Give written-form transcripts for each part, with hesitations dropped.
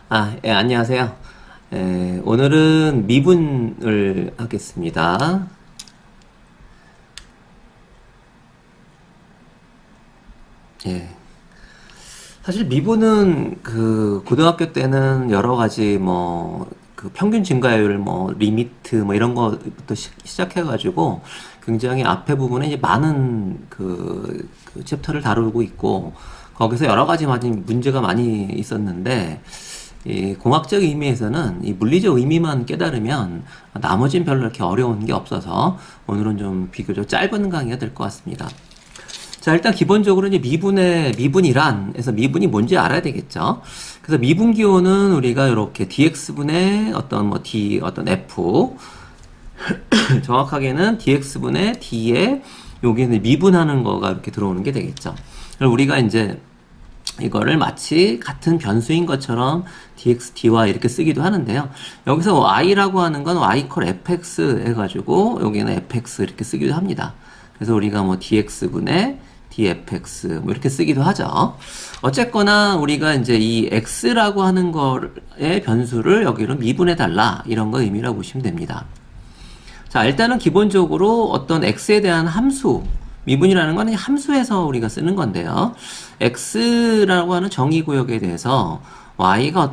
예, 안녕하세요. 오늘은 미분을 하겠습니다. 예. 사실 미분은 그 고등학교 때는 여러 가지 그 평균 증가율 리미트 이런 거부터 시작해가지고 굉장히 앞에 부분에 이제 많은 그 챕터를 다루고 있고 거기서 여러 가지 많이 문제가 많이 있었는데 이 공학적 의미에서는 이 물리적 의미만 깨달으면 나머진 별로 이렇게 어려운 게 없어서 오늘은 좀 비교적 짧은 강의가 될 것 같습니다. 자, 일단 기본적으로 이제 미분이란에서 미분이 뭔지 알아야 되겠죠. 그래서 미분 기호는 우리가 이렇게 dx분의 어떤 f 정확하게는 dx분의 d에 여기는 미분하는 거가 이렇게 들어오는 게 되겠죠. 그럼 우리가 이제 이거를 마치 같은 변수인 것처럼 dx, dy 이렇게 쓰기도 하는데요. 여기서 y라고 하는 건 y equal fx 해가지고 여기는 fx 이렇게 쓰기도 합니다. 그래서 우리가 dx분의 dfx 이렇게 쓰기도 하죠. 어쨌거나 우리가 이제 이 x라고 하는 거의 변수를 여기로 미분해 달라 이런 거 의미라고 보시면 됩니다. 자, 일단은 기본적으로 어떤 x에 대한 함수 미분이라는 거는 함수에서 우리가 쓰는 건데요. x라고 하는 정의구역에 대해서 y가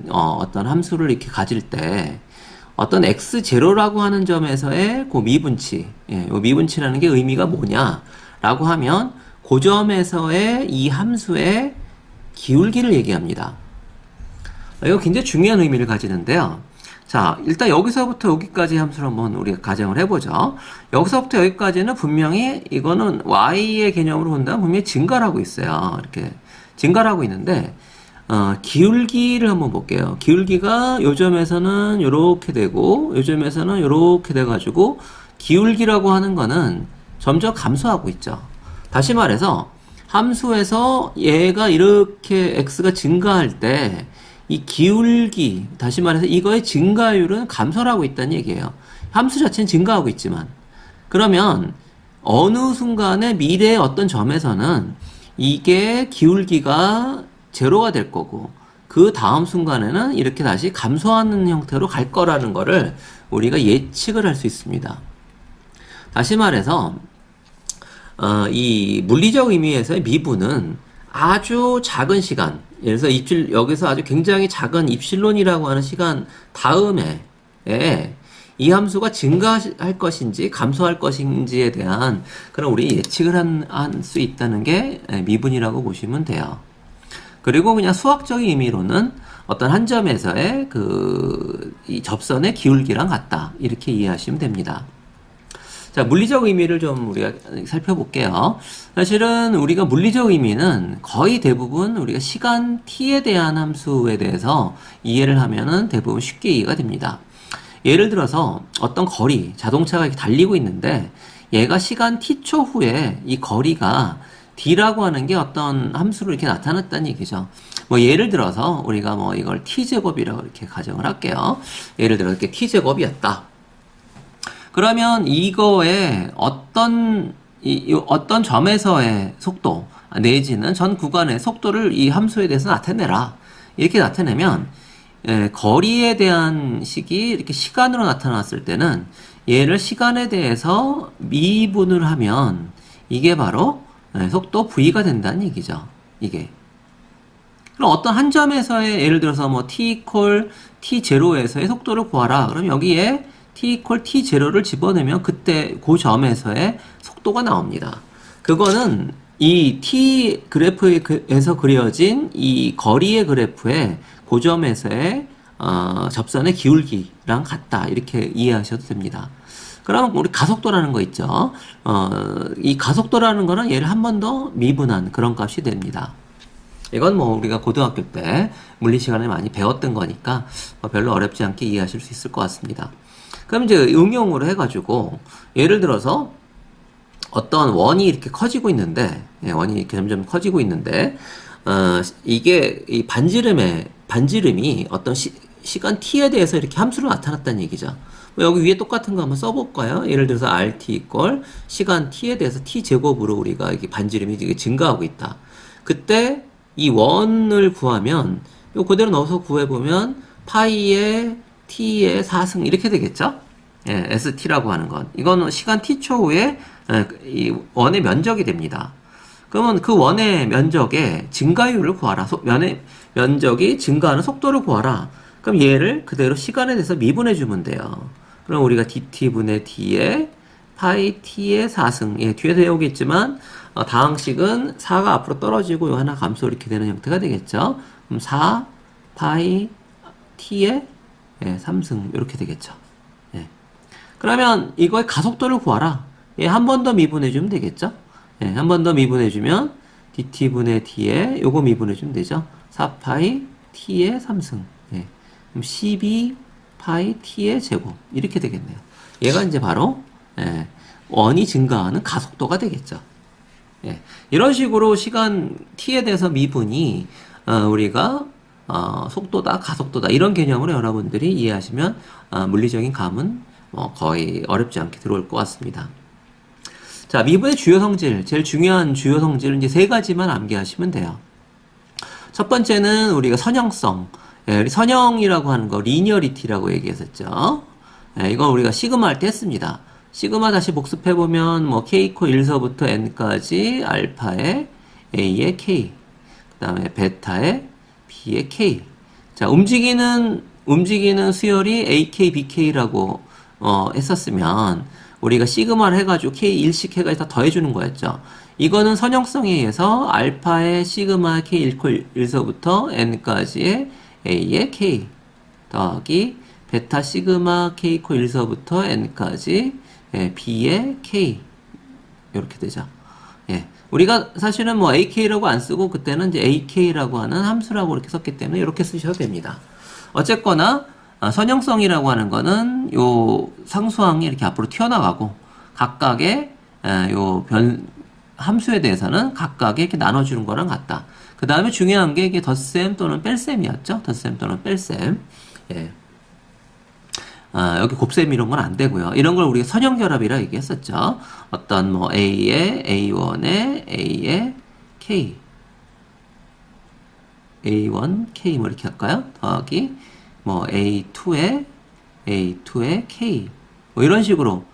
어떤 함수를 이렇게 가질 때 어떤 x0라고 하는 점에서의 그 미분치, 이 미분치라는 게 의미가 뭐냐라고 하면 그 점에서의 이 함수의 기울기를 얘기합니다. 이거 굉장히 중요한 의미를 가지는데요. 자, 일단 여기서부터 여기까지 함수를 한번 우리가 가정을 해보죠. 여기서부터 여기까지는 분명히 이거는 y의 개념으로 본다면 분명히 증가를 하고 있어요. 이렇게 증가를 하고 있는데 기울기를 한번 볼게요. 기울기가 요 점에서는 요렇게 되고 요 점에서는 요렇게 돼가지고 기울기라고 하는 거는 점점 감소하고 있죠. 다시 말해서 함수에서 얘가 이렇게 x가 증가할 때 이 기울기, 다시 말해서 이거의 증가율은 감소를 하고 있다는 얘기예요. 함수 자체는 증가하고 있지만 그러면 어느 순간에 미래의 어떤 점에서는 이게 기울기가 제로가 될 거고 그 다음 순간에는 이렇게 다시 감소하는 형태로 갈 거라는 거를 우리가 예측을 할 수 있습니다. 다시 말해서 이 물리적 의미에서의 미분은 아주 작은 시간, 예를 들어서 여기서 아주 굉장히 작은 입실론이라고 하는 시간 다음에 이 함수가 증가할 것인지 감소할 것인지에 대한 그런 우리 예측을 할 수 있다는 게 미분이라고 보시면 돼요. 그리고 그냥 수학적인 의미로는 어떤 한 점에서의 이 접선의 기울기랑 같다. 이렇게 이해하시면 됩니다. 자, 물리적 의미를 좀 우리가 살펴볼게요. 사실은 우리가 물리적 의미는 거의 대부분 우리가 시간 t에 대한 함수에 대해서 이해를 하면은 대부분 쉽게 이해가 됩니다. 예를 들어서 어떤 거리, 자동차가 이렇게 달리고 있는데 얘가 시간 t초 후에 이 거리가 d라고 하는 게 어떤 함수로 이렇게 나타났다는 얘기죠. 예를 들어서 우리가 이걸 t제곱이라고 이렇게 가정을 할게요. 예를 들어 이렇게 t제곱이었다. 그러면 이거에 어떤 점에서의 속도 내지는 전 구간의 속도를 이 함수에 대해서 나타내라. 이렇게 나타내면 거리에 대한 식이 이렇게 시간으로 나타났을 때는 얘를 시간에 대해서 미분을 하면 이게 바로 속도 v가 된다는 얘기죠. 이게. 그럼 어떤 한 점에서의 예를 들어서 t equal t0에서의 속도를 구하라. 그럼 여기에 t equal t0를 집어넣으면 그때 그 점에서의 속도가 나옵니다. 그거는 이 t 그래프에서 그려진 이 거리의 그래프의 그 점에서의 접선의 기울기랑 같다. 이렇게 이해하셔도 됩니다. 그러면 우리 가속도라는 거 있죠. 이 가속도라는 거는 얘를 한 번 더 미분한 그런 값이 됩니다. 이건 우리가 고등학교 때 물리 시간에 많이 배웠던 거니까 별로 어렵지 않게 이해하실 수 있을 것 같습니다. 그럼 이제 응용으로 해가지고 예를 들어서 어떤 원이 이렇게 커지고 있는데 원이 이렇게 점점 커지고 있는데 이게 이 반지름이 어떤 시간 t에 대해서 이렇게 함수로 나타났다는 얘기죠. 여기 위에 똑같은 거 한번 써볼까요? 예를 들어서 rt 이꼴 시간 t에 대해서 t제곱으로 우리가 이게 반지름이 이게 증가하고 있다. 그때 이 원을 구하면 요 그대로 넣어서 구해보면 파이의 t의 4승 이렇게 되겠죠? 예, st라고 하는 건. 이건 시간 t초 후에 이 원의 면적이 됩니다. 그러면 그 원의 면적의 증가율을 구하라. 면의 면적이 증가하는 속도를 구하라. 그럼 얘를 그대로 시간에 대해서 미분해 주면 돼요. 그럼 우리가 dt분의 d에 파이 t의 4승. 예, 뒤에서 외우겠지만 다항식은 4가 앞으로 떨어지고 요 하나 감소 이렇게 되는 형태가 되겠죠. 그럼 4 파이 t의 3승 이렇게 되겠죠. 예. 그러면 이거의 가속도를 구하라. 예, 한 번 더 미분해 주면 되겠죠. 예, 한 번 더 미분해 주면 dt분의 d에 요거 미분해 주면 되죠. 4파이 t의 3승. 예. 그럼 12파이 t의 제곱 이렇게 되겠네요. 얘가 이제 바로 원이 증가하는 가속도가 되겠죠. 예. 이런 식으로 시간 t에 대해서 미분이 우리가 속도다, 가속도다 이런 개념으로 여러분들이 이해하시면 물리적인 감은 거의 어렵지 않게 들어올 것 같습니다. 자, 미분의 주요 성질, 제일 중요한 주요 성질은 이제 세 가지만 암기하시면 돼요. 첫 번째는 우리가 선형성, 선형이라고 하는 거 리니어리티라고 얘기했었죠. 이건 우리가 시그마 할 때 했습니다. 시그마 다시 복습해보면 뭐 k 코 1서부터 n까지 알파의 a의 k, 그 다음에 베타의 b의 k. 자, 움직이는 수열이 ak, bk라고 했었으면 우리가 시그마를 해가지고 k 1씩 해가지고 다 더해주는 거였죠. 이거는 선형성에 의해서 알파의 시그마 k 1 코 1서부터 n까지의 a의 k 더하기 베타 시그마 k 코 1서부터 n까지 b의 k 이렇게 되죠. 예. 우리가 사실은 뭐 ak라고 안 쓰고 그때는 이제 ak라고 하는 함수라고 이렇게 썼기 때문에 이렇게 쓰셔도 됩니다. 어쨌거나 선형성이라고 하는 거는 요 상수항이 이렇게 앞으로 튀어나가고 각각의 요 함수에 대해서는 각각에 이렇게 나눠주는 거랑 같다. 그 다음에 중요한 게 이게 덧셈 또는 뺄셈이었죠. 덧셈 또는 뺄셈. 예. 여기 곱셈 이런 건 안 되고요. 이런 걸 우리가 선형결합이라 얘기했었죠. 어떤 뭐 A의 A1의 A의 K A1 K 뭐 이렇게 할까요? 더하기 뭐 A2의 K 뭐 이런 식으로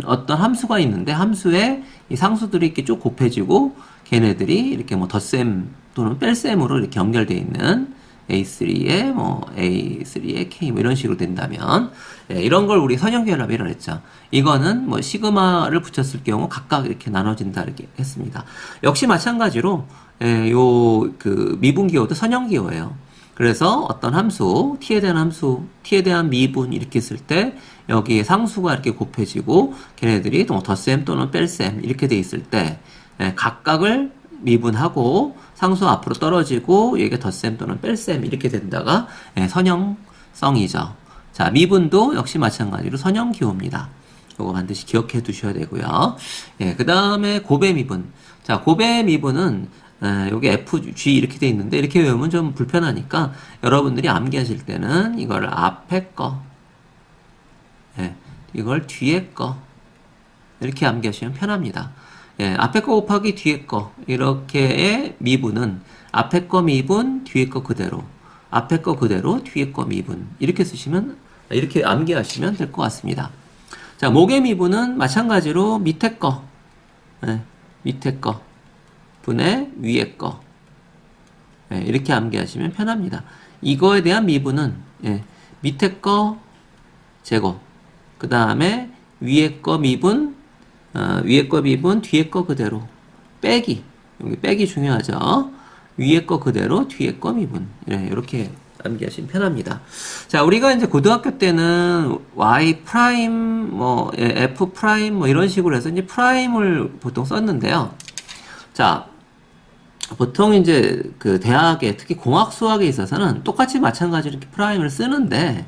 어떤 함수가 있는데 함수에 이 상수들이 이렇게 쭉 곱해지고 걔네들이 이렇게 뭐 덧셈 또는 뺄셈으로 이렇게 연결되어 있는 A3의 뭐 A3의 K 뭐 이런 식으로 된다면 이런 걸 우리 선형결합이라고 했죠. 이거는 뭐 시그마를 붙였을 경우 각각 이렇게 나눠진다 이렇게 했습니다. 역시 마찬가지로 요 그 미분기호도 선형기호예요. 그래서 어떤 함수 t에 대한 미분 이렇게 했을 때 여기에 상수가 이렇게 곱해지고 걔네들이 또 덧셈 또는 뺄셈 이렇게 돼 있을 때 각각을 미분하고 상수 앞으로 떨어지고 이게 덧셈 또는 뺄셈 이렇게 된다가 선형성이죠. 자, 미분도 역시 마찬가지로 선형기호입니다. 이거 반드시 기억해 두셔야 되고요. 그 다음에 곱의 미분. 자, 곱의 미분은 여기 FG 이렇게 돼 있는데 이렇게 외우면 좀 불편하니까 여러분들이 암기하실 때는 이걸 앞에 거, 이걸 뒤에 거 이렇게 암기하시면 편합니다. 앞에 거 곱하기 뒤에 거 이렇게의 미분은 앞에 거 미분 뒤에 거 그대로 앞에 거 그대로 뒤에 거 미분 이렇게 쓰시면 이렇게 암기하시면 될 것 같습니다. 자, 목의 미분은 마찬가지로 밑에 거 밑에 거 분의 위에 거 이렇게 암기하시면 편합니다. 이거에 대한 미분은 밑에 거 제곱 그 다음에 위에 거 미분 뒤에 거 그대로 빼기 여기 빼기 중요하죠. 위에 거 그대로 뒤에 거 미분 이렇게 암기하시면 편합니다. 자, 우리가 이제 고등학교 때는 y 프라임 뭐 f 프라임 뭐 이런 식으로 해서 이제 프라임을 보통 썼는데요. 자, 보통 이제 그 대학에 특히 공학 수학에 있어서는 똑같이 마찬가지로 이렇게 프라임을 쓰는데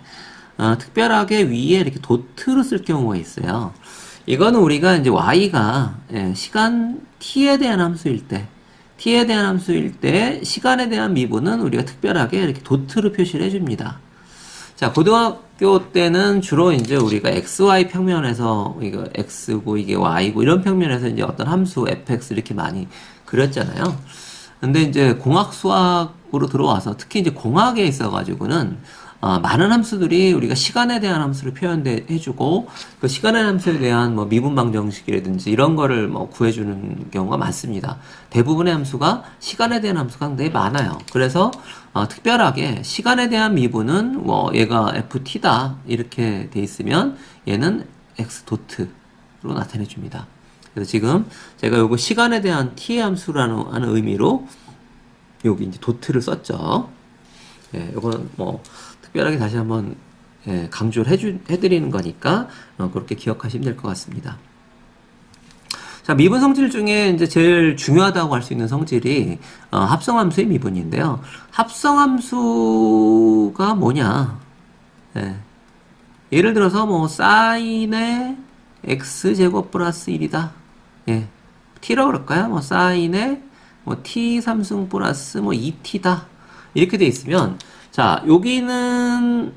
특별하게 위에 이렇게 도트를 쓸 경우가 있어요. 이거는 우리가 이제 y가 시간 t에 대한 함수일 때 시간에 대한 미분은 우리가 특별하게 이렇게 도트로 표시를 해줍니다. 자, 고등학교 때는 주로 이제 우리가 xy 평면에서 이거 x고 이게 y고 이런 평면에서 이제 어떤 함수 fx 이렇게 많이 그렸잖아요. 근데 이제 공학 수학 공학으로 들어와서 특히 이제 공학에 있어가지고는 많은 함수들이 우리가 시간에 대한 함수를 표현해주고 그 시간의 함수에 대한 뭐 미분 방정식이라든지 이런 거를 뭐 구해주는 경우가 많습니다. 대부분의 함수가 시간에 대한 함수가 굉장히 많아요. 그래서 특별하게 시간에 대한 미분은 뭐 얘가 ft다 이렇게 돼 있으면 얘는 x 도트로 나타내 줍니다. 그래서 지금 제가 요거 시간에 대한 t의 함수라는 하는 의미로 여기 이제 도트를 썼죠. 예, 요건 뭐 특별하게 다시 한번 강조를 해드리는 거니까 그렇게 기억하시면 될 것 같습니다. 자, 미분 성질 중에 이제 제일 중요하다고 할 수 있는 성질이 합성함수의 미분인데요. 합성함수가 뭐냐? 예를 들어서 뭐 사인의 x제곱 플러스 1이다. t라고 그럴까요? 뭐 사인의 뭐 t 3승 플러스 뭐 2t다. 이렇게 돼 있으면 자, 여기는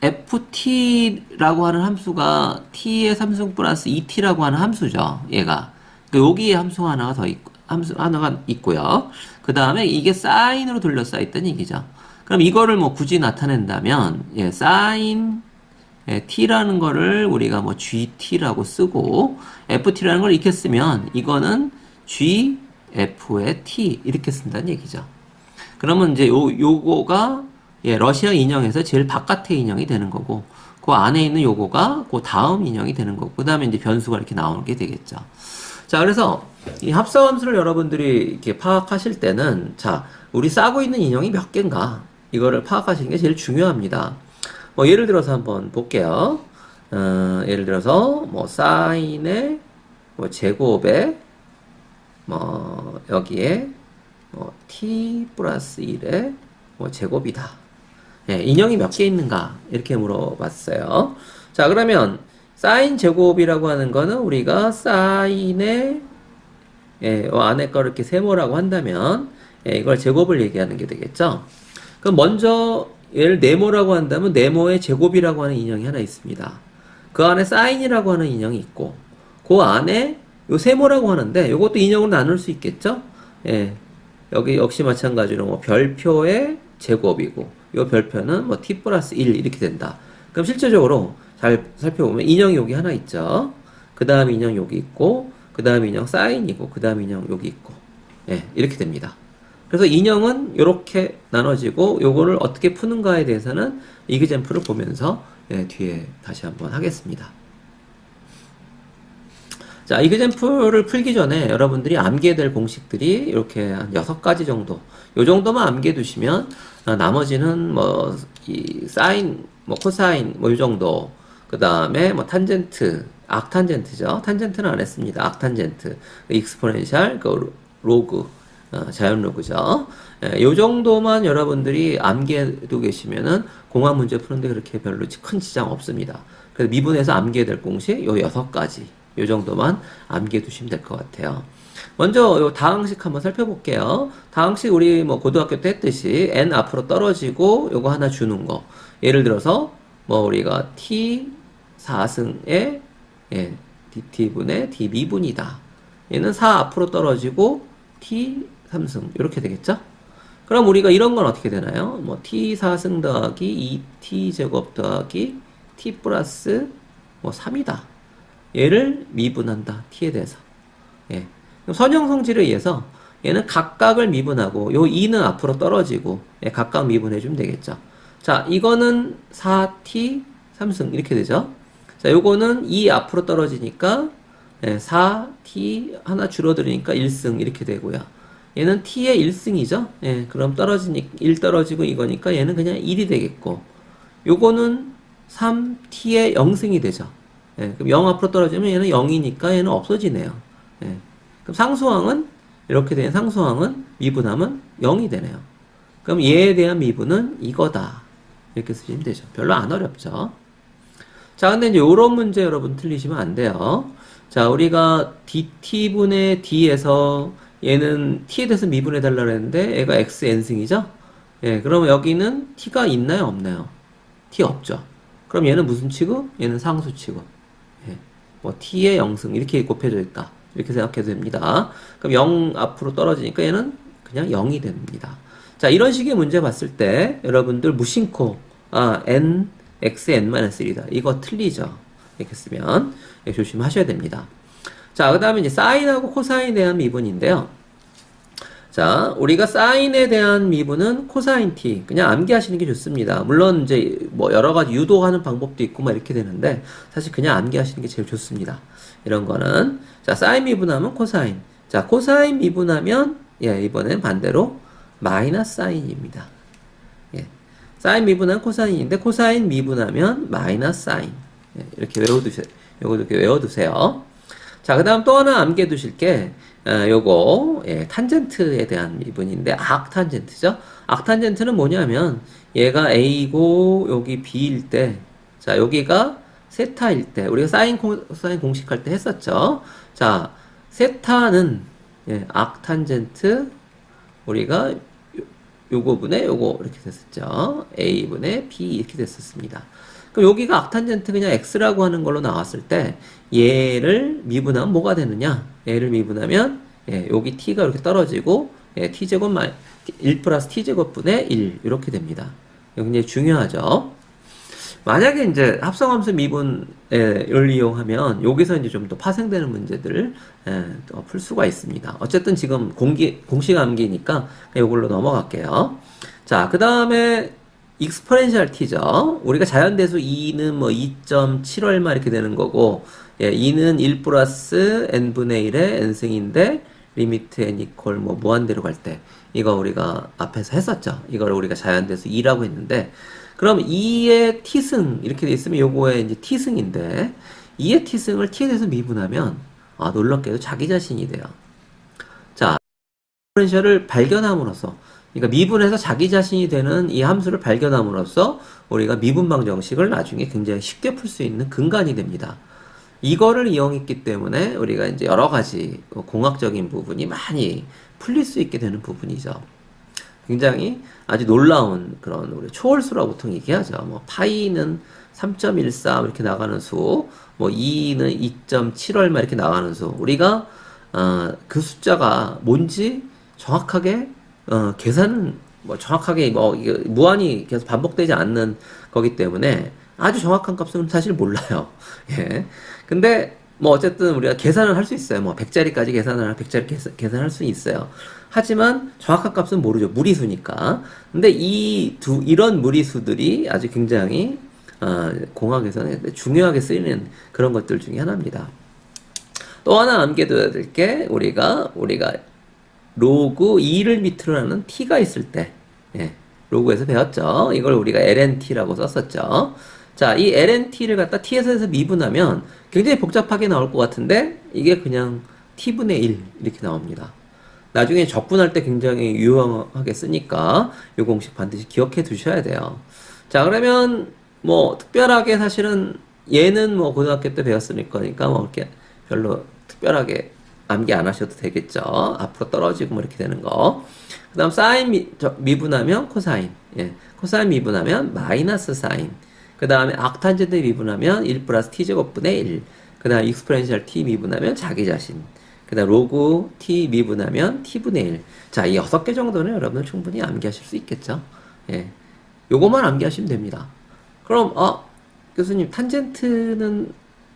ft라고 하는 함수가 t의 3승 플러스 2t라고 하는 함수죠. 얘가. 여기에 함수 하나가 더 있고, 함수 하나가 있고요. 그 다음에 이게 사인으로 둘러싸여 있다는 얘기죠. 그럼 이거를 뭐 굳이 나타낸다면, 사인 t라는 거를 우리가 뭐 gt라고 쓰고, ft라는 걸 이렇게 쓰면 이거는 gf의 t 이렇게 쓴다는 얘기죠. 그러면 이제 요거가 러시아 인형에서 제일 바깥의 인형이 되는 거고, 그 안에 있는 요거가 그 다음 인형이 되는 거고, 그 다음에 이제 변수가 이렇게 나오게 되겠죠. 자, 그래서 이 합성함수를 여러분들이 이렇게 파악하실 때는, 자, 우리 싸고 있는 인형이 몇 개인가? 이거를 파악하시는 게 제일 중요합니다. 뭐, 예를 들어서 한번 볼게요. 예를 들어서, 뭐, 사인의, 뭐, 제곱에, 뭐, 여기에, t 플러스 1의 뭐 제곱이다. 인형이 몇 개 있는가? 이렇게 물어봤어요. 자, 그러면 사인 제곱이라고 하는 거는 우리가 사인의 안에 거를 이렇게 세모라고 한다면 이걸 제곱을 얘기하는 게 되겠죠. 그럼 먼저 얘를 네모라고 한다면 네모의 제곱이라고 하는 인형이 하나 있습니다. 그 안에 사인이라고 하는 인형이 있고 그 안에 요 세모라고 하는데 이것도 인형으로 나눌 수 있겠죠. 여기 역시 마찬가지로 뭐 별표의 제곱이고 이 별표는 뭐 t 플러스 1 이렇게 된다. 그럼 실제적으로 잘 살펴보면 인형이 여기 하나 있죠. 그 다음 인형 여기 있고 그 다음 인형 사인이고 그 다음 인형 여기 있고 이렇게 됩니다. 그래서 인형은 이렇게 나눠지고 요거를 어떻게 푸는가에 대해서는 이그젬플을 보면서 뒤에 다시 한번 하겠습니다. 자, 이그젬플을 풀기 전에 여러분들이 암기해야 될 공식들이 이렇게 한 6가지 정도, 요 정도만 암기해 두시면, 나머지는 뭐, 이 사인, 뭐, 코사인, 뭐, 요 정도, 그 다음에 뭐, 탄젠트, 악탄젠트죠. 탄젠트는 안 했습니다. 악탄젠트, 익스포넨셜, 그 로그, 자연 로그죠. 요 정도만 여러분들이 암기해 두고 계시면은 공학 문제 푸는데 그렇게 별로 큰 지장 없습니다. 그래서 미분에서 암기해야 될 공식, 요 6가지. 요 정도만 암기해 두시면 될 것 같아요. 먼저 요 다항식 한번 살펴볼게요. 다항식 우리 뭐 고등학교 때 했듯이 n 앞으로 떨어지고 요거 하나 주는 거. 예를 들어서 뭐 우리가 t 4승에 dt분의 d 미분이다. 얘는 4 앞으로 떨어지고 t 3승 이렇게 되겠죠? 그럼 우리가 이런 건 어떻게 되나요? 뭐 t 4승 더하기 2t 제곱 더하기 t 플러스 뭐 3이다. 얘를 미분한다. t에 대해서. 그럼 선형 성질에 의해서 얘는 각각을 미분하고 요 2는 앞으로 떨어지고 각각 미분해주면 되겠죠. 자, 이거는 4t 3승 이렇게 되죠. 자, 요거는 2 앞으로 떨어지니까 4t 하나 줄어들으니까 1승 이렇게 되고요. 얘는 t의 1승이죠. 그럼 1 떨어지고 이거니까 얘는 그냥 1이 되겠고 요거는 3t의 0승이 되죠. 그럼 0 앞으로 떨어지면 얘는 0이니까 얘는 없어지네요. 그럼 상수항은 이렇게 된 상수항은 미분하면 0이 되네요. 그럼 얘에 대한 미분은 이거다. 이렇게 쓰시면 되죠. 별로 안 어렵죠. 자, 근데 이제 요런 문제 여러분 틀리시면 안 돼요. 자, 우리가 dt분의 d에서 얘는 t에 대해서 미분해 달라고 했는데 얘가 xn승이죠? 그러면 여기는 t가 있나요? 없나요? t 없죠. 그럼 얘는 무슨 취급? 얘는 상수 취급. 뭐 t의 0승 이렇게 곱해져 있다. 이렇게 생각해도 됩니다. 그럼 0 앞으로 떨어지니까 얘는 그냥 0이 됩니다. 자, 이런 식의 문제 봤을 때 여러분들 무심코 n x n-1이다. 이거 틀리죠. 이렇게 쓰면 조심하셔야 됩니다. 자, 그 다음에 이제 사인하고 코사인에 대한 미분인데요. 자, 우리가 사인에 대한 미분은 코사인 t. 그냥 암기하시는 게 좋습니다. 물론 이제 뭐 여러 가지 유도하는 방법도 있고 막 이렇게 되는데 사실 그냥 암기하시는 게 제일 좋습니다. 이런 거는. 자, 사인 미분하면 코사인. 자, 코사인 미분하면 이번엔 반대로 마이너스 사인입니다. 예. 사인 미분하면 코사인인데 코사인 미분하면 마이너스 사인. 이렇게 외워두세요. 요거 이렇게 외워두세요. 자, 그 다음 또 하나 암기해 두실 게 요거 탄젠트에 대한 미분인데 악탄젠트죠. 악탄젠트는 뭐냐면 얘가 A고 여기 B일 때, 자, 여기가 세타일 때 우리가 사인 코사인 공식할 때 했었죠. 자, 세타는 악탄젠트 우리가 요거분의 요거 이렇게 됐었죠. A분의 B 이렇게 됐었습니다. 그럼 여기가 악탄젠트 그냥 X라고 하는 걸로 나왔을 때 얘를 미분하면 뭐가 되느냐? 얘를 미분하면 여기 T가 이렇게 떨어지고 T제곱 1 플러스 T제곱분의 1 이렇게 됩니다. 이거 굉장히 중요하죠. 만약에 이제 합성함수 미분을 이용하면 여기서 이제 좀 더 파생되는 문제들을 풀 수가 있습니다. 어쨌든 지금 공식 암기니까 이걸로 넘어갈게요. 자, 그 다음에 익스포넨셜 t죠. 우리가 자연대수 2는 뭐 2.7 얼마 이렇게 되는 거고, 2는 1 플러스 n분의 1의 n승인데 리미트 n 이퀄 뭐 무한대로 갈 때 이거 우리가 앞에서 했었죠. 이걸 우리가 자연대수 2라고 했는데, 그럼 2의 t승 이렇게 돼 있으면 요거에 이제 t승인데 2의 t승을 t에 대해서 미분하면 놀랍게도 자기 자신이 돼요. 자, 익스포넨셜을 발견함으로써, 그러니까 미분해서 자기 자신이 되는 이 함수를 발견함으로써 우리가 미분방 정식을 나중에 굉장히 쉽게 풀 수 있는 근간이 됩니다. 이거를 이용했기 때문에 우리가 이제 여러 가지 공학적인 부분이 많이 풀릴 수 있게 되는 부분이죠. 굉장히 아주 놀라운 그런 우리 초월수라고 보통 얘기하죠. 뭐 파이는 3.13 이렇게 나가는 수, 뭐 2는 2.7 얼마 이렇게 나가는 수. 우리가 그 숫자가 뭔지 정확하게 계산은 뭐 정확하게 뭐 이게 무한히 계속 반복되지 않는 거기 때문에 아주 정확한 값은 사실 몰라요. 예. 근데 뭐 어쨌든 우리가 계산을 할 수 있어요. 뭐 100짜리까지 계산을 100짜리 계산할 수 있어요. 하지만 정확한 값은 모르죠. 무리수니까. 근데 이런 무리수들이 아주 굉장히 공학에서는 중요하게 쓰이는 그런 것들 중에 하나입니다. 또 하나 암기해둬야 될 게 우리가 로그 2를 밑으로 하는 t가 있을 때, 로그에서 배웠죠. 이걸 우리가 lnt라고 썼었죠. 자, 이 lnt를 갖다 t에서 해서 미분하면 굉장히 복잡하게 나올 것 같은데 이게 그냥 t분의 1 이렇게 나옵니다. 나중에 적분할 때 굉장히 유용하게 쓰니까 이 공식 반드시 기억해 두셔야 돼요. 자, 그러면 뭐 특별하게 사실은 얘는 뭐 고등학교 때 배웠을 거니까 뭐 이렇게 별로 특별하게 암기 안 하셔도 되겠죠. 앞으로 떨어지고 뭐 이렇게 되는 거. 그 다음 사인 미분하면 코사인. 코사인 미분하면 마이너스 사인. 그 다음에 악탄젠트 미분하면 1 플러스 t제곱분의 1. 그 다음 익스포넨셜 t 미분하면 자기 자신. 그 다음 로그 t 미분하면 t분의 1. 자, 이 6개 정도는 여러분은 충분히 암기하실 수 있겠죠. 요것만 암기하시면 됩니다. 그럼 교수님 탄젠트는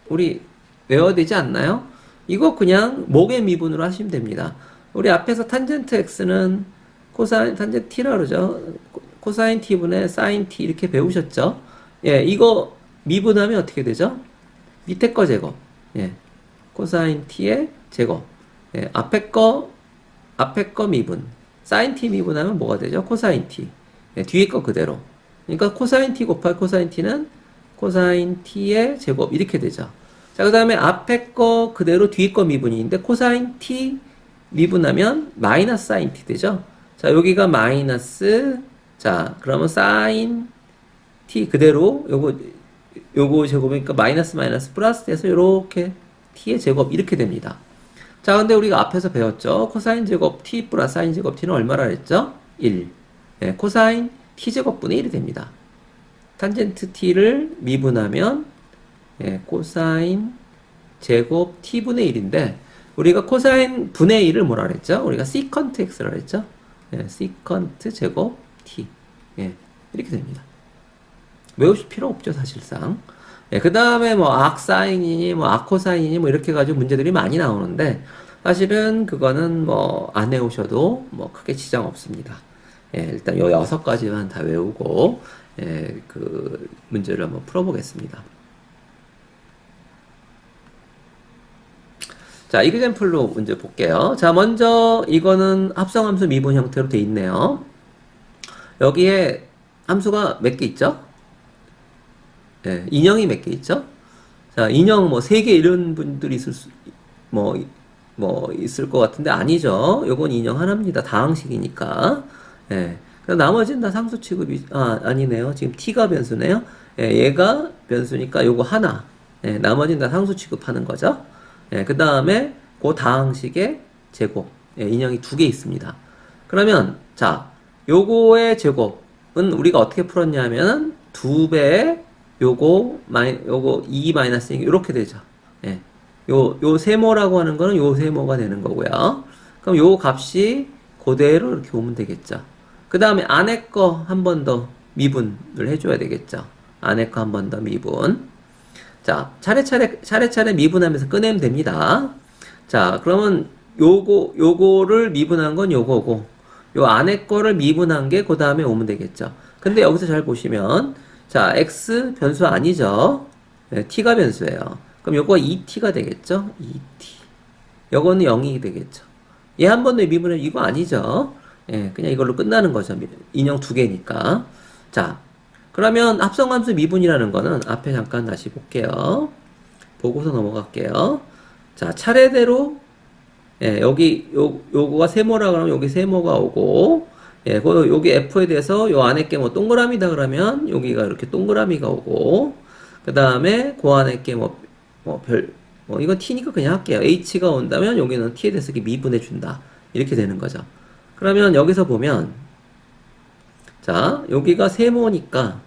우리 외워야 되지 않나요? 이거 그냥 목의 미분으로 하시면 됩니다. 우리 앞에서 탄젠트 x는 코사인 탄젠트 t라 그러죠. 코사인 t분의 사인 t 이렇게 배우셨죠? 이거 미분하면 어떻게 되죠? 밑에 거 제곱. 코사인 t의 제곱. 앞에 거 미분. 사인 t 미분하면 뭐가 되죠? 코사인 t. 뒤에 거 그대로. 그러니까 코사인 t 곱하기 코사인 t는 코사인 t의 제곱 이렇게 되죠. 자, 그 다음에 앞에 거 그대로 뒤에 거 미분인데 코사인 t 미분하면 마이너스 사인 t 되죠. 자, 여기가 마이너스, 자, 그러면 사인 t 그대로 요거 제곱이니까 마이너스 플러스 돼서 요렇게 t의 제곱 이렇게 됩니다. 자, 근데 우리가 앞에서 배웠죠. 코사인 제곱 t 플러스 사인 제곱 t는 얼마라 했죠? 1. 코사인 t 제곱분의 1이 됩니다. 탄젠트 t를 미분하면 코사인 제곱 t분의 1인데 우리가 코사인 분의 1을 뭐라 그랬죠? 우리가 시컨트 x라 그랬죠? 시컨트 제곱 t. 이렇게 됩니다. 외우실 필요 없죠, 사실상. 그 다음에 뭐 악사인이니 뭐 악코사인이니 뭐 이렇게 가지고 문제들이 많이 나오는데 사실은 그거는 뭐 안 외우셔도 뭐 크게 지장 없습니다. 일단 요 6가지만 다 외우고 그 문제를 한번 풀어보겠습니다. 자, 이그젬플로 문제 볼게요. 자, 먼저 이거는 합성함수 미분 형태로 돼 있네요. 여기에 함수가 몇 개 있죠? 인형이 몇 개 있죠? 자, 인형 뭐 3개 이런 분들이 있을 것 같은데 아니죠. 요건 인형 하나입니다. 다항식이니까. 그럼 나머지는 다 상수 취급이, 아니네요. 지금 t가 변수네요. 얘가 변수니까 요거 하나. 나머지는 다 상수 취급하는 거죠. 그 다음에 그 다항식의 제곱. 인형이 2개 있습니다. 그러면, 자, 요거의 제곱은 우리가 어떻게 풀었냐면, 2배, 요거 2 마이너스 1, 이렇게 되죠. 요 세모라고 하는 거는 요 세모가 되는 거고요. 그럼 요 값이 그대로 이렇게 오면 되겠죠. 그 다음에 안에 거 한 번 더 미분을 해줘야 되겠죠. 안에 거 한 번 더 미분. 자, 차례차례 미분하면서 꺼내면 됩니다. 자, 그러면 요거를 미분한 건 요거고, 요 안에 거를 미분한 게 그 다음에 오면 되겠죠. 근데 여기서 잘 보시면, 자, x 변수 아니죠? t가 변수예요. 그럼 요거 2t가 되겠죠? 2t. 요거는 0이 되겠죠. 얘 한 번 더 미분해, 이거 아니죠? 그냥 이걸로 끝나는 거죠. 인형 2개니까. 자, 그러면 합성함수 미분이라는 거는 앞에 잠깐 다시 볼게요. 보고서 넘어갈게요. 자, 차례대로, 요거가 세모라 그러면 여기 세모가 오고, 여기 F에 대해서 요 안에 게 뭐 동그라미다 그러면 여기가 이렇게 동그라미가 오고, 그 다음에 그 안에 게 이건 T니까 그냥 할게요. H가 온다면 여기는 T에 대해서 이렇게 미분해준다. 이렇게 되는 거죠. 그러면 여기서 보면, 자, 여기가 세모니까,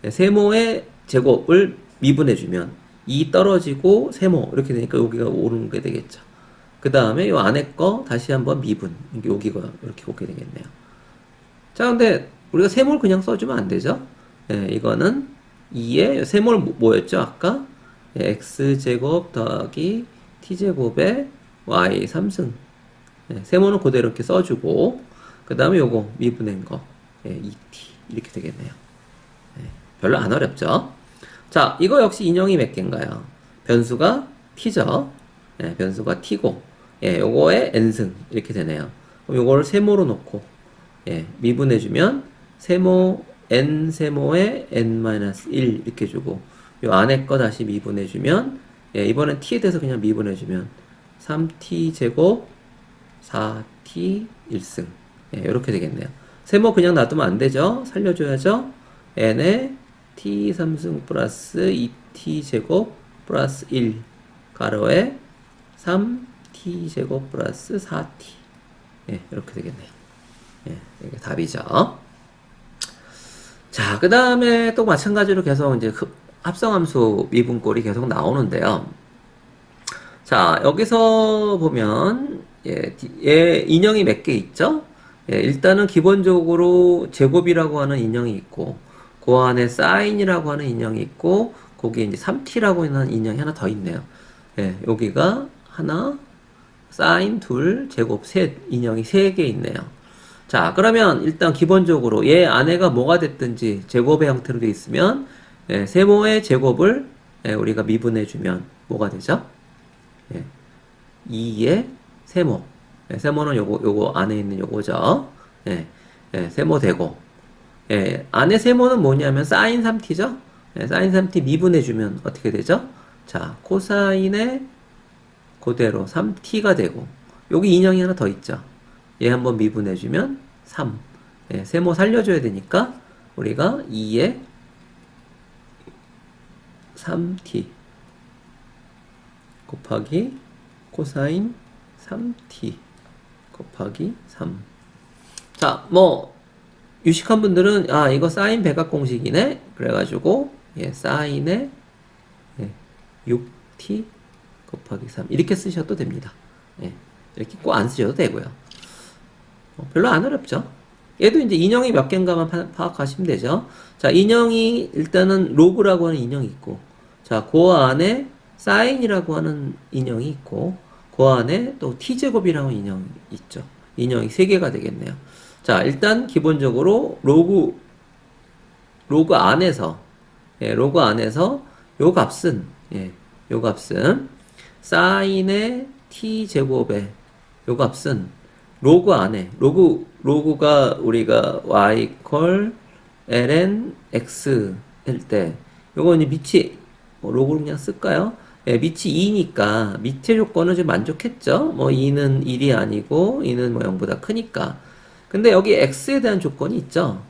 세모의 제곱을 미분해주면, 2 떨어지고 세모, 이렇게 되니까 여기가 오르는 게 되겠죠. 그 다음에 요 안에 거 다시 한번 미분. 여기가 이렇게 오게 되겠네요. 자, 근데 우리가 세모를 그냥 써주면 안 되죠? 이거는 2의 세모를 뭐였죠? 아까 x제곱 더하기 t제곱에 y 3승. 세모는 그대로 이렇게 써주고 그 다음에 요거 미분한 거 2t 이렇게 되겠네요. 별로 안 어렵죠? 자, 이거 역시 인형이 몇 개인가요? 변수가 t죠? 변수가 t고 요거에 n승 이렇게 되네요. 그럼 요거를 세모로 놓고 미분해주면 세모 n 세모에 n-1 이렇게 주고 요 안에 거 다시 미분해주면 이번엔 t에 대해서 그냥 미분해주면 3t 제곱 4t 1승 이렇게 되겠네요. 세모 그냥 놔두면 안 되죠. 살려줘야죠. n에 t 3승 플러스 2t 제곱 플러스 1 가로에 3t 제곱 플러스 4t 이렇게 되겠네요. 이게 답이죠. 자, 그 다음에 또 마찬가지로 계속 이제 합성함수 미분꼴이 계속 나오는데요. 자, 여기서 보면, 얘 인형이 몇 개 있죠? 일단은 기본적으로 제곱이라고 하는 인형이 있고, 그 안에 사인이라고 하는 인형이 있고, 거기에 이제 3t라고 하는 인형이 하나 더 있네요. 여기가 하나, 사인 둘, 제곱 셋, 인형이 3개 있네요. 자, 그러면 일단 기본적으로 얘 안에가 뭐가 됐든지 제곱의 형태로 되어 있으면 세모의 제곱을 우리가 미분해주면 뭐가 되죠? 2의 세모. 세모는 요거 안에 있는 요거죠. 세모 되고. 안에 세모는 뭐냐면 사인 3t죠? 사인 3t 미분해주면 어떻게 되죠? 자, 코사인의 그대로 3t가 되고. 여기 인형이 하나 더 있죠? 얘 한번 미분해주면 3. 세모 살려줘야 되니까 우리가 2에 3t 곱하기 코사인 3t 곱하기 3. 자, 뭐 유식한 분들은 이거 사인 백악공식이네. 그래가지고 사인에 6t 곱하기 3 이렇게 쓰셔도 됩니다. 이렇게 꼭 안 쓰셔도 되고요. 별로 안 어렵죠. 얘도 이제 인형이 몇 개인가만 파악하시면 되죠. 자, 인형이 일단은 로그라고 하는 인형이 있고, 자, 그 안에 사인이라고 하는 인형이 있고, 그 안에 또 t제곱이라고 하는 인형이 있죠. 인형이 3개가 되겠네요. 자, 일단 기본적으로 로그 안에서, 로그 안에서 요 값은, 요 값은 사인의 t제곱의 요 값은 로그 안에, 로그가 우리가 y 콜 ln x 일 때, 요거 이제 밑이, 로그로 그냥 쓸까요? 밑이 2니까 밑의 조건은 좀 만족했죠? 뭐 2는 1이 아니고 2는 뭐 0보다 크니까. 근데 여기 x에 대한 조건이 있죠?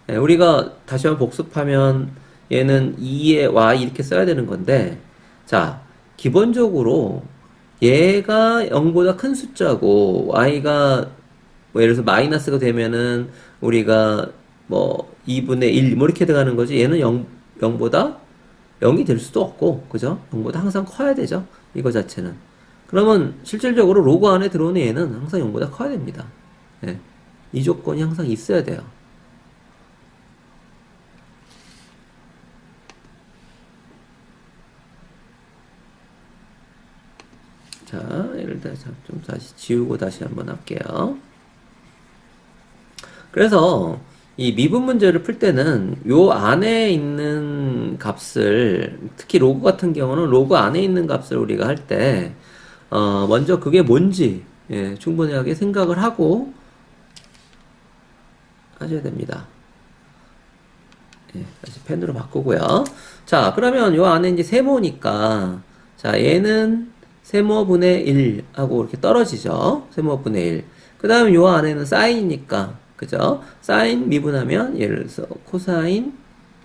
우리가 다시 한번 복습하면 얘는 2에 y 이렇게 써야 되는 건데, 자, 기본적으로 얘가 0보다 큰 숫자고 y가 뭐 예를 들어서 마이너스가 되면은 우리가 뭐 2분의 1 뭐 이렇게 들어가는 거지, 얘는 0보다 0이 될 수도 없고, 그죠? 0보다 항상 커야 되죠, 이거 자체는. 그러면 실질적으로 로그 안에 들어오는 얘는 항상 0보다 커야 됩니다. 이 조건이 항상 있어야 돼요. 자, 얘를 좀 다시 지우고 다시 한번 할게요. 그래서 이 미분 문제를 풀 때는 요 안에 있는 값을, 특히 로그 같은 경우는 로그 안에 있는 값을 우리가 할 때, 먼저 그게 뭔지, 충분하게 생각을 하고 하셔야 됩니다. 다시 펜으로 바꾸고요. 자, 그러면 요 안에 이제 세모니까, 자, 얘는 세모분의 1 하고 이렇게 떨어지죠. 세모분의 1. 그 다음에 요 안에는 사인이니까, 그죠? 사인 미분하면 예를 들어서 코사인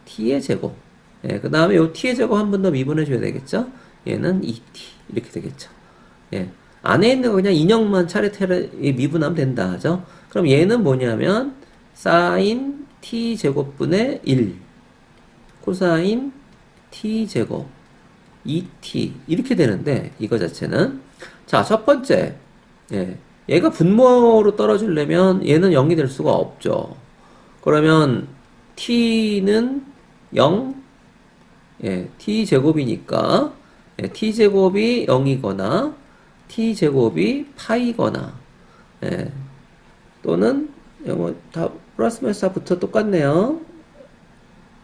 t의 제곱. 그 다음에 요 t의 제곱 한 번 더 미분해 줘야 되겠죠? 얘는 2t. 이렇게 되겠죠. 안에 있는 거 그냥 인형만 차례차례 미분하면 된다 하죠? 그럼 얘는 뭐냐면, 사인 t 제곱분의 1. 코사인 t 제곱. 2t. 이렇게 되는데, 이거 자체는. 자, 첫 번째. 얘가 분모로 떨어지려면 얘는 0이 될 수가 없죠. 그러면 t는 0, t제곱이니까 t제곱이 0이거나 t제곱이 파이거나, 또는 뭐 다 플러스 마이너스 다 붙어 똑같네요.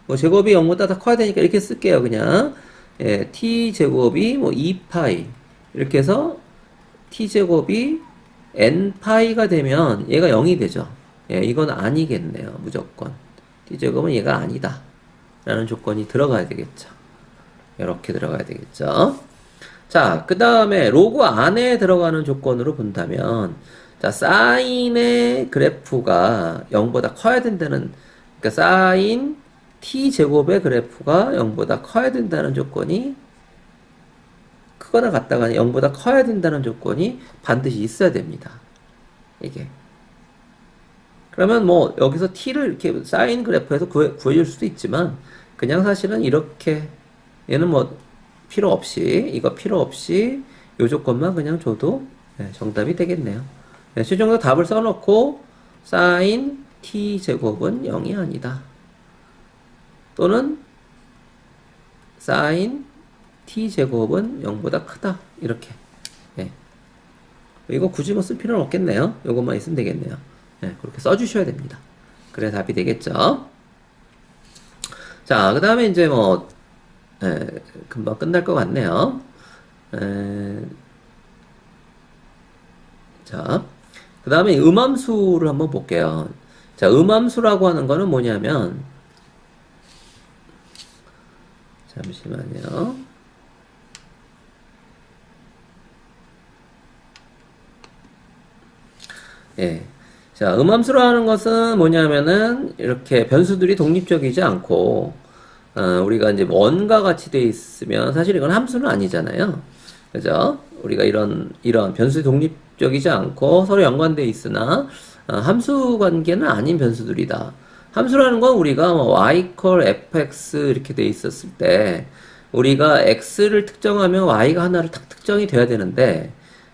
뭐 제곱이 0보다 다 커야 되니까 이렇게 쓸게요. 그냥 t제곱이 뭐 2파이 이렇게 해서 t제곱이 n파이가 되면 얘가 0이 되죠. 이건 아니겠네요. 무조건. t제곱은 얘가 아니다 라는 조건이 들어가야 되겠죠. 이렇게 들어가야 되겠죠. 자, 그 다음에 로그 안에 들어가는 조건으로 본다면, 자, 사인의 그래프가 0보다 커야 된다는, 그러니까 사인 t제곱의 그래프가 0보다 커야 된다는 조건이, 크거나 같다가 0보다 커야 된다는 조건이 반드시 있어야 됩니다. 이게. 그러면 뭐 여기서 t를 이렇게 사인 그래프에서 구해줄 수도 있지만, 그냥 사실은 이렇게, 얘는 뭐 필요 없이, 이거 필요 없이 요 조건만 그냥 줘도 정답이 되겠네요. 최종적으로 답을 써놓고 사인 t제곱은 0이 아니다. 또는 사인 t제곱은 0보다 크다. 이렇게. 이거 굳이 뭐 쓸 필요는 없겠네요. 이것만 있으면 되겠네요. 그렇게 써주셔야 됩니다. 그래야 답이 되겠죠. 자, 그 다음에 이제 뭐, 금방 끝날 것 같네요. 자, 그 다음에 음함수를 한번 볼게요. 자, 음함수라고 하는 거는 뭐냐면, 잠시만요. 자, 음함수라는 것은 뭐냐면은, 이렇게 변수들이 독립적이지 않고, 우리가 이제 원과 같이 돼 있으면, 사실 이건 함수는 아니잖아요. 그죠? 우리가 이런 변수들이 독립적이지 않고 서로 연관되어 있으나, 함수 관계는 아닌 변수들이다. 함수라는 건 우리가 뭐 y fx 이렇게 돼 있었을 때, 우리가 x를 특정하면 y가 하나를 딱 특정이 돼야 되는데,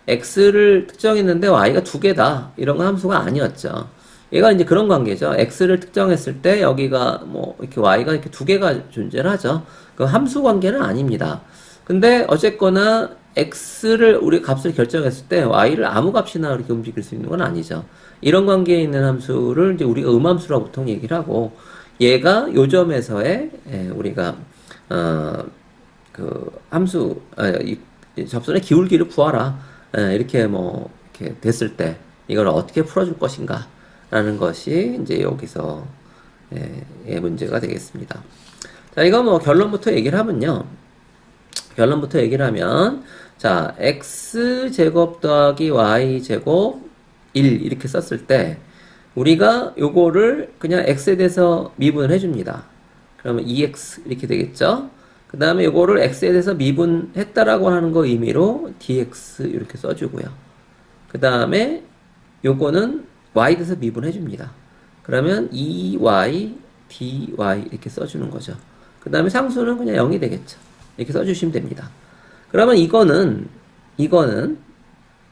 x를 특정했는데 y가 두 개다. 이런 건 함수가 아니었죠. 얘가 이제 그런 관계죠. x를 특정했을 때 여기가 뭐 이렇게 y가 이렇게 두 개가 존재를 하죠. 그 함수 관계는 아닙니다. 근데 어쨌거나 x를 우리 값을 결정했을 때 y를 아무 값이나 이렇게 움직일 수 있는 건 아니죠. 이런 관계에 있는 함수를 이제 우리가 음함수라고 보통 얘기를 하고 얘가 요 점에서의 우리가 그 함수 이 접선의 기울기를 구하라. 이렇게 뭐 이렇게 됐을 때 이걸 어떻게 풀어줄 것인가 라는 것이 이제 여기서 문제가 되겠습니다. 자, 이거 뭐 결론부터 얘기를 하면요. 결론부터 얘기를 하면 자, x제곱 더하기 y제곱 1 이렇게 썼을 때 우리가 요거를 그냥 x에 대해서 미분을 해줍니다. 그러면 2x 이렇게 되겠죠. 그 다음에 요거를 x에 대해서 미분했다라고 하는 거 의미로 dx 이렇게 써주고요. 그 다음에 요거는 y에 대해서 미분해줍니다. 그러면 2y dy 이렇게 써주는 거죠. 그 다음에 상수는 그냥 0이 되겠죠. 이렇게 써주시면 됩니다. 그러면 이거는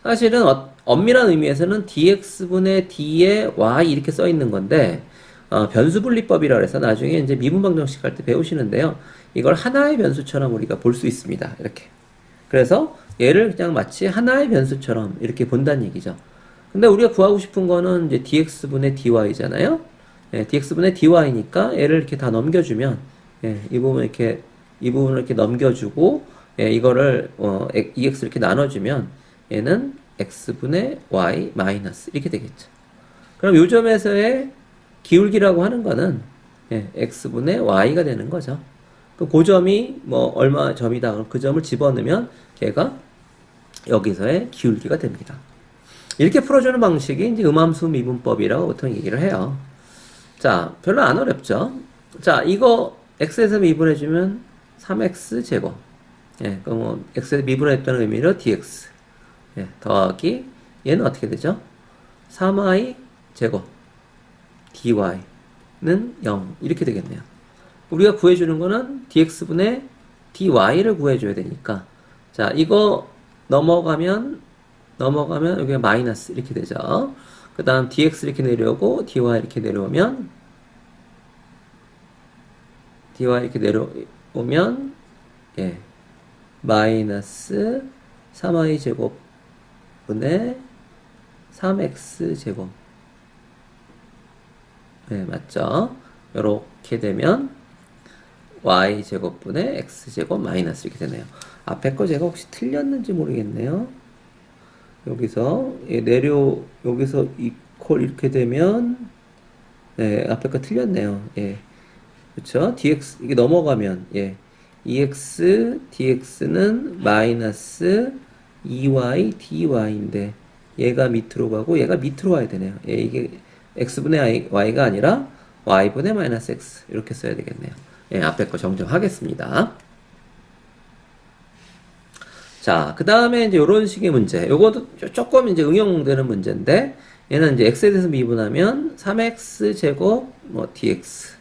사실은 엄밀한 의미에서는 dx분의 d의 y 이렇게 써 있는 건데 변수 분리법이라 해서 나중에 이제 미분 방정식 할 때 배우시는데요. 이걸 하나의 변수처럼 우리가 볼 수 있습니다. 이렇게. 그래서 얘를 그냥 마치 하나의 변수처럼 이렇게 본다는 얘기죠. 근데 우리가 구하고 싶은 거는 이제 dx분의 dy잖아요. dx분의 dy니까 얘를 이렇게 다 넘겨주면 이 부분 이 부분을 이렇게 넘겨주고 이거를 ex 이렇게 나눠주면 얘는 x분의 y 마이너스 이렇게 되겠죠. 그럼 요 점에서의 기울기라고 하는 거는 x분의 y가 되는 거죠. 그 점이 뭐 얼마 점이다. 그럼 그 점을 집어넣으면 걔가 여기서의 기울기가 됩니다. 이렇게 풀어주는 방식이 이제 음함수 미분법이라고 보통 얘기를 해요. 자, 별로 안 어렵죠? 자, 이거 x에서 미분해주면 3x 제곱. 그럼 뭐 x에서 미분했다는 의미로 dx. 더하기 얘는 어떻게 되죠? 3y 제곱 dy는 0 이렇게 되겠네요. 우리가 구해주는 거는 dx분의 dy를 구해줘야 되니까 자 이거 넘어가면 여기가 마이너스 이렇게 되죠. 그 다음 dx 이렇게 내려오고 dy 이렇게 내려오면 마이너스 3y 제곱 분의 3x 제곱 맞죠? 이렇게 되면 y 제곱분의 x 제곱 마이너스 이렇게 되네요. 앞에 거 제가 혹시 틀렸는지 모르겠네요. 여기서 여기서 이퀄 이렇게 되면 앞에 거 틀렸네요. 그렇죠? dx 이게 넘어가면 ex dx는 마이너스 2y dy인데 얘가 밑으로 가고 얘가 밑으로 와야 되네요. 이게 x분의 y가 아니라 y분의 마이너스 x 이렇게 써야 되겠네요. 앞에 거 정정하겠습니다. 자, 그 다음에 이제 이런 식의 문제. 요것도 조금 이제 응용되는 문제인데, 얘는 이제 x에 대해서 미분하면 3x 제곱 뭐 dx.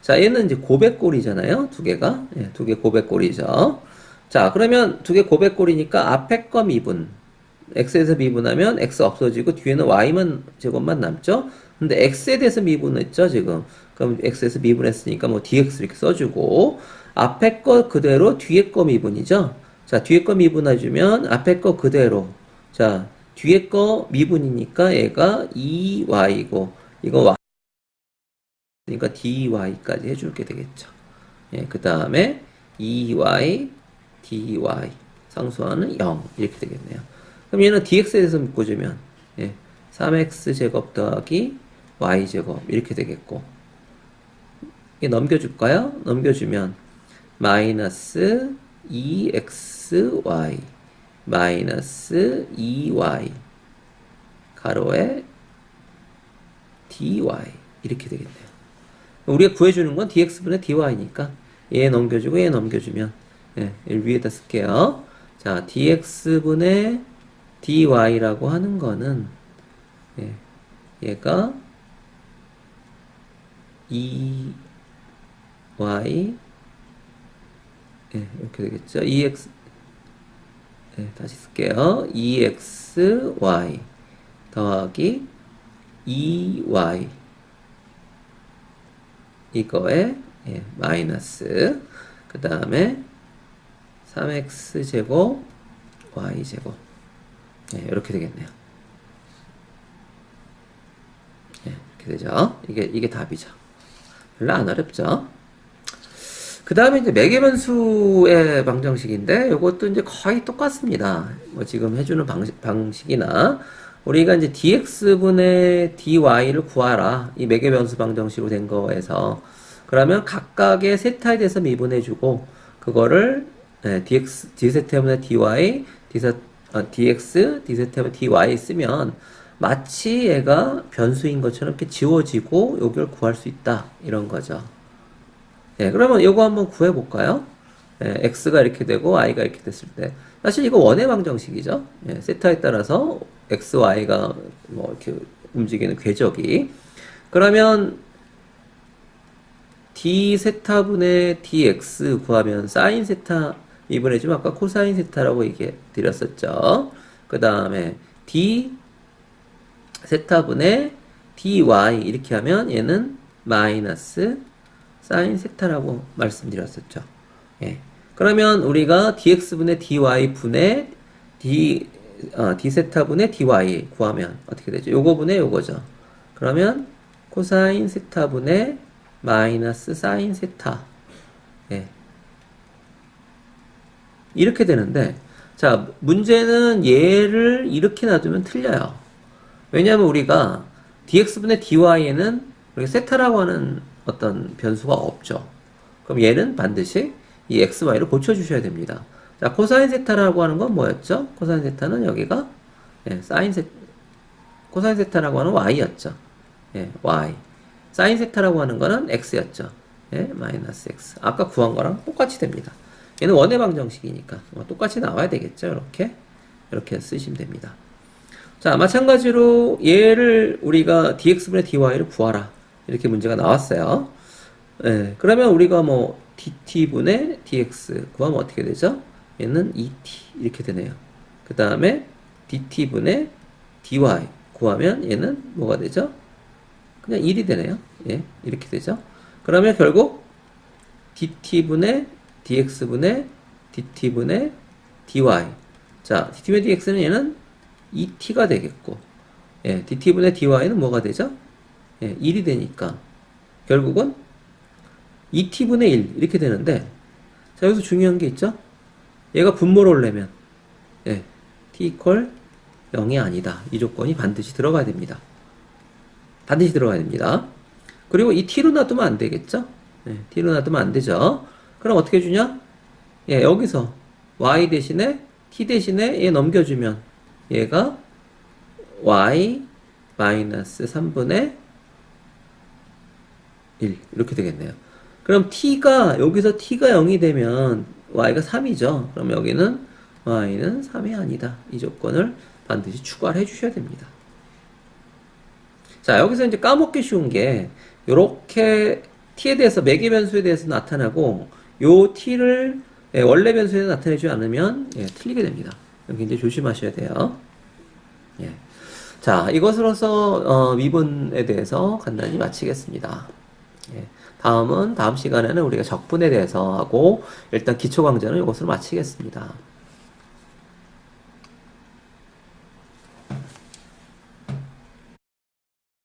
자, 얘는 이제 고백골이잖아요. 두 개가. 두 개 고백골이죠. 자, 그러면 두 개 고백골이니까 앞에 거 미분. x에서 미분하면 x 없어지고 뒤에는 y만 제곱만 남죠. 근데 x에 대해서 미분했죠, 지금. 그럼 x에서 미분했으니까 뭐 dx 이렇게 써주고 앞에 거 그대로 뒤에 거 미분이죠. 자, 뒤에 거 미분해주면 앞에 거 그대로. 자, 뒤에 거 미분이니까 얘가 2y고 이거 y 그러니까 dy까지 해줄게 되겠죠. 그 다음에 2y dy 상수하는 0 이렇게 되겠네요. 그럼 얘는 dx에 대해서 묶어주면 3x 제곱 더하기 y 제곱 이렇게 되겠고 이게 넘겨줄까요? 넘겨주면 마이너스 2xy 마이너스 2y 가로에 dy 이렇게 되겠네요. 우리가 구해주는 건 dx분의 dy니까 얘 넘겨주고 얘 넘겨주면 위에다 쓸게요. 자, dx분의 dy라고 하는 거는 얘가 2y 이렇게 되겠죠. 네, 다시 쓸게요. EXY 더하기 EY 이거에 예, 마이너스 그 다음에 3x제곱 y제곱 예, 이렇게 되겠네요. 예, 이렇게 되죠. 이게 답이죠. 별로 안 어렵죠. 그 다음에 이제 매개변수의 방정식인데 이것도 이제 거의 똑같습니다. 뭐 지금 해주는 방식이나 우리가 이제 dx분의 dy를 구하라. 이 매개변수 방정식으로 된 거에서 그러면 각각의 세타에 대해서 미분해주고 그거를 dx분의 dy, dx, dz분의 dy 쓰면 마치 얘가 변수인 것처럼 이렇게 지워지고 여기를 구할 수 있다. 이런 거죠. 예, 그러면 이거 한번 구해볼까요? 예, x가 이렇게 되고 y가 이렇게 됐을 때 사실 이거 원의 방정식이죠. 예, 세타에 따라서 x, y가 뭐 이렇게 움직이는 궤적이 그러면 d 세타분의 dx 구하면 사인 세타 미분해주면 아까 코사인 세타라고 얘기해 드렸었죠. 그 다음에 d 세타분의 dy 이렇게 하면 얘는 마이너스 사인 세타라고 말씀드렸었죠. 예. 그러면 우리가 dx분의 dy분의 d 세타분의 dy 구하면 어떻게 되죠? 요거 분의 요거죠. 그러면 코사인 세타분의 마이너스 사인 세타. 예. 이렇게 되는데, 자, 문제는 얘를 이렇게 놔두면 틀려요. 왜냐하면 우리가 dx분의 dy에는 우리가 세타라고 하는 어떤 변수가 없죠. 그럼 얘는 반드시 이 x, y를 고쳐주셔야 됩니다. 자, 코사인 세타라고 하는 건 뭐였죠? 코사인 세타는 여기가 예, 코사인 세타라고 하는 y였죠. 예, y. 사인 세타라고 하는 거는 x였죠. 예, 마이너스 x. 아까 구한 거랑 똑같이 됩니다. 얘는 원의 방정식이니까 똑같이 나와야 되겠죠. 이렇게 쓰시면 됩니다. 자, 마찬가지로 얘를 우리가 dx분의 dy를 구하라. 이렇게 문제가 나왔어요. 예, 그러면 우리가 뭐 dt분의 dx 구하면 어떻게 되죠? 얘는 2t 이렇게 되네요. 그 다음에 dt분의 dy 구하면 얘는 뭐가 되죠? 그냥 1이 되네요. 예, 이렇게 되죠. 그러면 결국 dt분의 dx분의 dt분의 dy. 자, dt분의 dx는 얘는 2t가 되겠고, 예, dt분의 dy는 뭐가 되죠? 예, 1이 되니까 결국은 2t분의 1 이렇게 되는데, 자, 여기서 중요한 게 있죠? 얘가 분모를 올려면 예, t equal 0이 아니다. 이 조건이 반드시 들어가야 됩니다. 반드시 들어가야 됩니다. 그리고 이 t로 놔두면 안 되겠죠? 예, t로 놔두면 안 되죠. 그럼 어떻게 주냐? 예, 여기서 y 대신에 t 대신에 얘 넘겨주면 얘가 y 마이너스 3분의 1 이렇게 되겠네요. 그럼 여기서 t가 0이 되면 y가 3이죠. 그럼 여기는 y는 3이 아니다. 이 조건을 반드시 추가를 해주셔야 됩니다. 자, 여기서 이제 까먹기 쉬운 게 요렇게 t에 대해서 매개 변수에 대해서 나타나고 요 t를 원래 변수에 나타내지 않으면 틀리게 됩니다. 굉장히 조심하셔야 돼요. 예. 자, 이것으로서 미분에 대해서 간단히 마치겠습니다. 예. 다음 시간에는 우리가 적분에 대해서 하고 일단 기초 강좌는 이것으로 마치겠습니다.